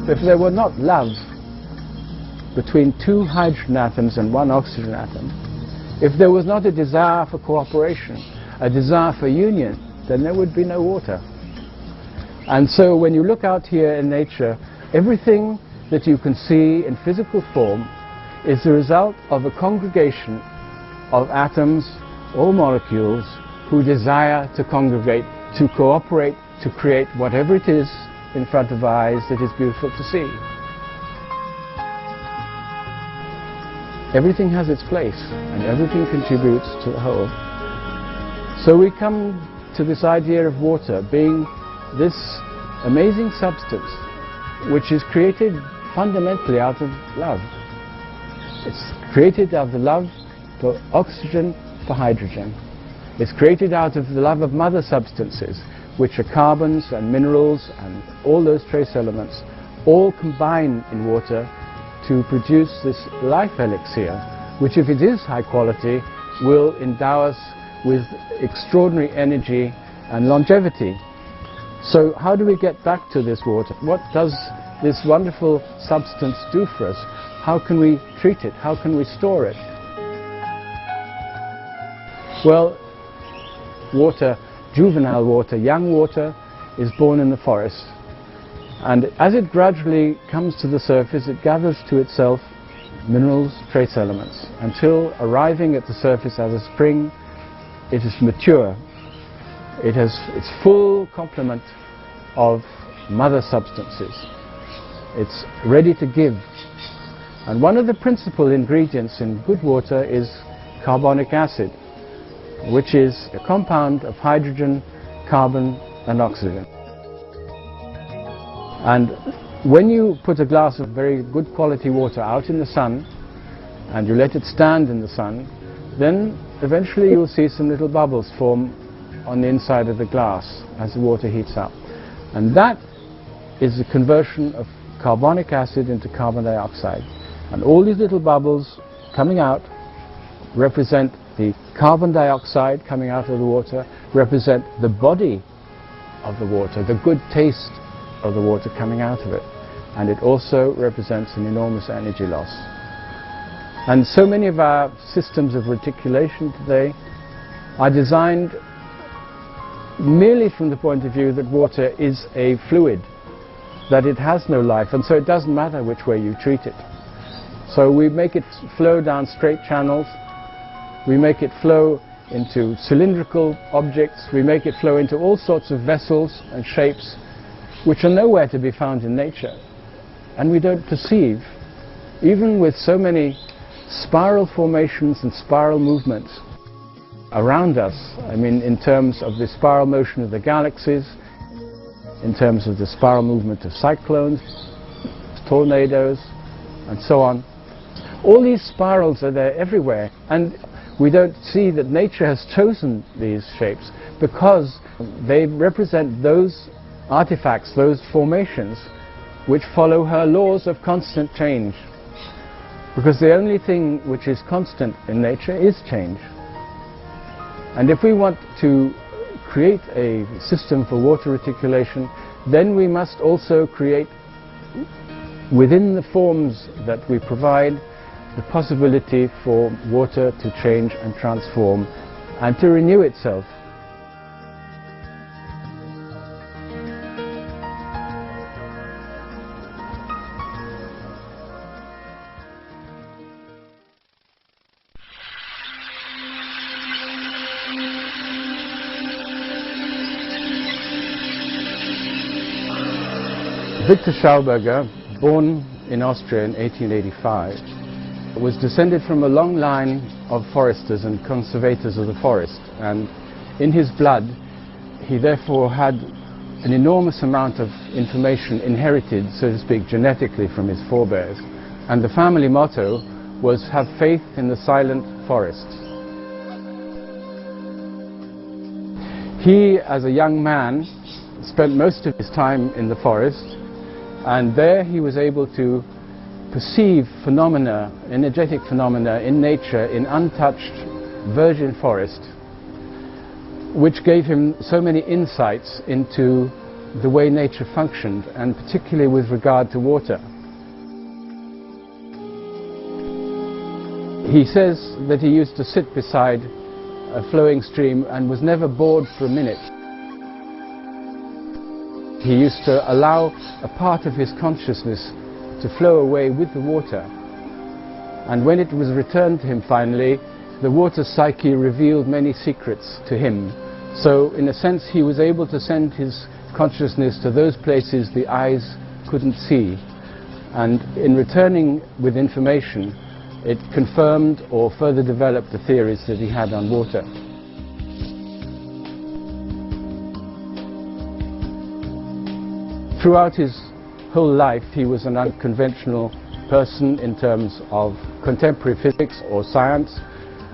If there were not love between two hydrogen atoms and one oxygen atom, if there was not a desire for cooperation, a desire for union, then there would be no water. And so when you look out here in nature, everything that you can see in physical form is the result of a congregation of atoms or molecules who desire to congregate, to cooperate, to create whatever it is in front of our eyes that is beautiful to see. Everything has its place and everything contributes to the whole. So we come to this idea of water being this amazing substance which is created fundamentally out of love. It's created out of the love for oxygen, for hydrogen. It's created out of the love of mother substances, which are carbons and minerals and all those trace elements, all combine in water to produce this life elixir, which if it is high quality, will endow us with extraordinary energy and longevity. So how do we get back to this water? What does this wonderful substance do for us? How can we treat it? How can we store it? Well, water, juvenile water, young water, is born in the forest. And as it gradually comes to the surface, it gathers to itself minerals, trace elements, until arriving at the surface as a spring, it is mature. It has its full complement of mother substances. It's ready to give. And one of the principal ingredients in good water is carbonic acid, which is a compound of hydrogen, carbon and oxygen. And when you put a glass of very good quality water out in the sun and you let it stand in the sun, then eventually you'll see some little bubbles form on the inside of the glass as the water heats up. And that is the conversion of carbonic acid into carbon dioxide. And all these little bubbles coming out represent the carbon dioxide coming out of the water, represent the body of the water, the good taste of the water coming out of it. And it also represents an enormous energy loss. And so many of our systems of reticulation today are designed merely from the point of view that water is a fluid, that it has no life, and so it doesn't matter which way you treat it. So we make it flow down straight channels, we make it flow into cylindrical objects, we make it flow into all sorts of vessels and shapes which are nowhere to be found in nature. And we don't perceive, even with so many spiral formations and spiral movements around us, I mean in terms of the spiral motion of the galaxies, in terms of the spiral movement of cyclones, tornadoes, and so on. All these spirals are there everywhere, and we don't see that nature has chosen these shapes because they represent those artifacts, those formations, which follow her laws of constant change. Because the only thing which is constant in nature is change. And if we want to create a system for water reticulation, then we must also create within the forms that we provide the possibility for water to change and transform and to renew itself. Viktor Schauberger, born in Austria in 1885, was descended from a long line of foresters and conservators of the forest, and in his blood he therefore had an enormous amount of information inherited, so to speak, genetically from his forebears. And the family motto was, "Have faith in the silent forests." He, as a young man, spent most of his time in the forest, and there he was able to perceive phenomena, energetic phenomena in nature, in untouched virgin forest, which gave him so many insights into the way nature functioned, and particularly with regard to water. He says that he used to sit beside a flowing stream and was never bored for a minute. He used to allow a part of his consciousness to flow away with the water, and when it was returned to him finally, the water psyche revealed many secrets to him. So in a sense he was able to send his consciousness to those places the eyes couldn't see, and in returning with information it confirmed or further developed the theories that he had on water. Throughout his whole life he was an unconventional person in terms of contemporary physics or science,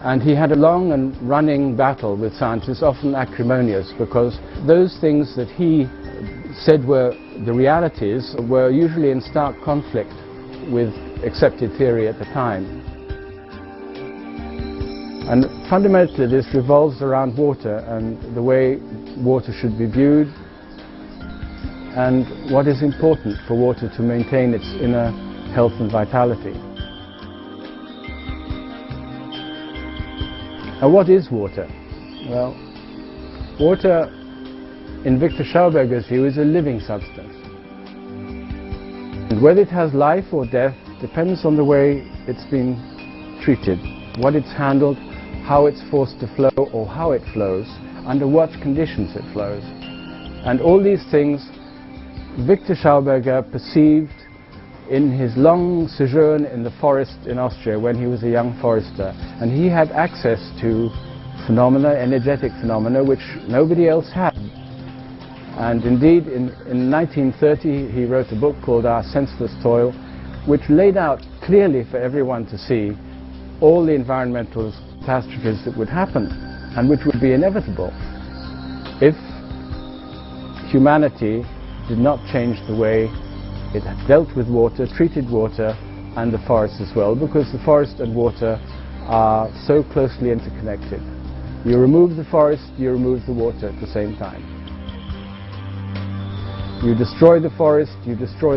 and he had a long and running battle with scientists, often acrimonious, because those things that he said were the realities were usually in stark conflict with accepted theory at the time. And fundamentally this revolves around water and the way water should be viewed and what is important for water to maintain its inner health and vitality. Now, what is water? Well, water, in Viktor Schauberger's view, is a living substance. And whether it has life or death depends on the way it's been treated, what it's handled, how it's forced to flow or how it flows, under what conditions it flows. And all these things Viktor Schauberger perceived in his long sojourn in the forest in Austria when he was a young forester, and he had access to phenomena, energetic phenomena, which nobody else had. And indeed in 1930 he wrote a book called Our Senseless Toil, which laid out clearly for everyone to see all the environmental catastrophes that would happen and which would be inevitable if humanity did not change the way it dealt with water, treated water and the forest as well, because the forest and water are so closely interconnected. You remove the forest, you remove the water at the same time. You destroy the forest, you destroy